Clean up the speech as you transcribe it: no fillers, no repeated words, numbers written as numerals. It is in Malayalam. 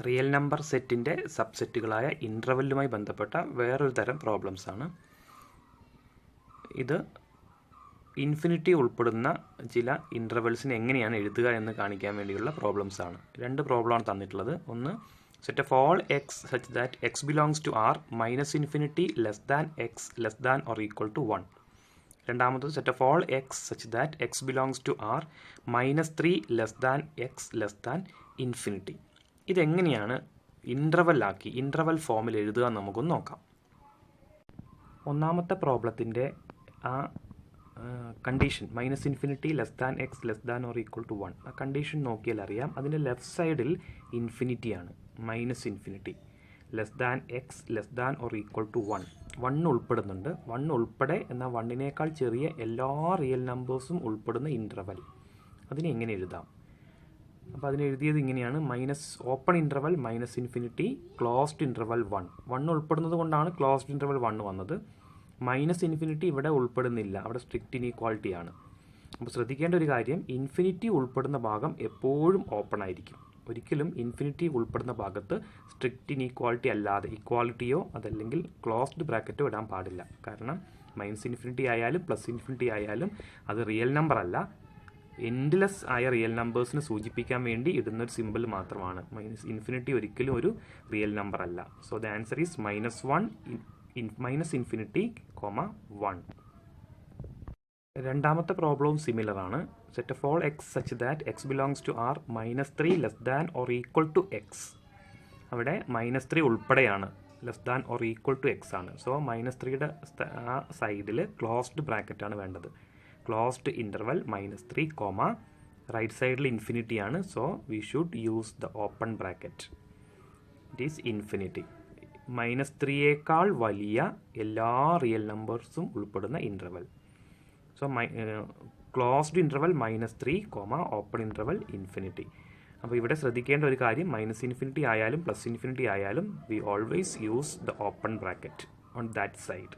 റിയൽ നമ്പർ സെറ്റിൻ്റെ സബ്സെറ്റുകളായ ഇൻ്റർവെല്ലുമായി ബന്ധപ്പെട്ട വേറൊരു തരം പ്രോബ്ലംസ് ആണ്. ഇത് ഇൻഫിനിറ്റി ഉൾപ്പെടുന്ന ചില ഇൻ്റർവെൽസിനെ എങ്ങനെയാണ് എഴുതുക എന്ന് കാണിക്കാൻ വേണ്ടിയുള്ള പ്രോബ്ലംസ് ആണ്. രണ്ട് പ്രോബ്ലമാണ് തന്നിട്ടുള്ളത്. ഒന്ന്, set of all X such that X belongs to R minus infinity less than x less than or equal to 1. രണ്ടാമത്തത്, set of all X such that X belongs to R -3 less than x less than infinity. ഇതെങ്ങനെയാണ് ഇൻ്റർവൽ ഫോമിൽ എഴുതുക എന്ന് നമുക്കൊന്ന് നോക്കാം. ഒന്നാമത്തെ പ്രോബ്ലത്തിൻ്റെ ആ condition -∞ less than x less than or equal to 1, ആ കണ്ടീഷൻ നോക്കിയാൽ അറിയാം. അതിൻ്റെ ലെഫ്റ്റ് സൈഡിൽ ഇൻഫിനിറ്റിയാണ്, -∞ less than x less than or equal to 1 ഉൾപ്പെടുന്നുണ്ട്. 1 ഉൾപ്പെടെ എന്നാൽ 1നേക്കാൾ ചെറിയ എല്ലാ റിയൽ നമ്പേഴ്സും ഉൾപ്പെടുന്ന ഇൻ്റർവൽ. അതിനെ എങ്ങനെ എഴുതാം? അപ്പോൾ അതിന് എഴുതിയത് ഇങ്ങനെയാണ്: ഓപ്പൺ ഇൻ്റർവൽ -∞, ക്ലോസ്ഡ് ഇൻ്റർവൽ 1 ഉൾപ്പെടുന്നത് കൊണ്ടാണ് ക്ലോസ്ഡ് ഇൻ്റർവൽ 1 വന്നത്. -∞ ഇവിടെ ഉൾപ്പെടുന്നില്ല, അവിടെ സ്ട്രിക്റ്റ് ഇനീക്വാളിറ്റി ആണ്. അപ്പോൾ ശ്രദ്ധിക്കേണ്ട ഒരു കാര്യം, ഇൻഫിനിറ്റി ഉൾപ്പെടുന്ന ഭാഗം എപ്പോഴും ഓപ്പൺ ആയിരിക്കും. ഒരിക്കലും ഇൻഫിനിറ്റി ഉൾപ്പെടുന്ന ഭാഗത്ത് സ്ട്രിക്റ്റ് ഇനീക്വാളിറ്റി അല്ലാതെ ഇക്വാളിറ്റിയോ അതല്ലെങ്കിൽ ക്ലോസ്ഡ് ബ്രാക്കറ്റോ ഇടാൻ പാടില്ല. കാരണം -∞ ആയാലും +∞ ആയാലും അത് റിയൽ നമ്പർ അല്ല, എൻഡ്ലെസ് ആയ റിയൽ നമ്പേഴ്സിനെ സൂചിപ്പിക്കാൻ വേണ്ടി ഇടുന്നൊരു സിമ്പിൾ മാത്രമാണ്. -∞ ഒരിക്കലും ഒരു റിയൽ നമ്പർ അല്ല. So the answer is -∞, 1. രണ്ടാമത്തെ പ്രോബ്ലവും സിമിലർ ആണ്. Set of all X such that X belongs to R -3 less than or equal to X. അവിടെ -3 ഉൾപ്പെടെയാണ്, less than or equal to X ആണ്. സോ -3യുടെ ആ സൈഡിൽ ക്ലോസ്ഡ് ബ്രാക്കറ്റാണ് വേണ്ടത്. ക്ലോസ്ഡ് ഇൻ്റർവൽ -3, റൈറ്റ് സൈഡിൽ ഇൻഫിനിറ്റി ആണ്. So we should use the open bracket. It is infinity. -3യേക്കാൾ വലിയ എല്ലാ റിയൽ നമ്പേഴ്സും ഉൾപ്പെടുന്ന interval. So closed interval -3, open interval infinity. അപ്പോൾ ഇവിടെ ശ്രദ്ധിക്കേണ്ട ഒരു കാര്യം, -∞ ആയാലും +∞ ആയാലും we always use the open bracket on that side.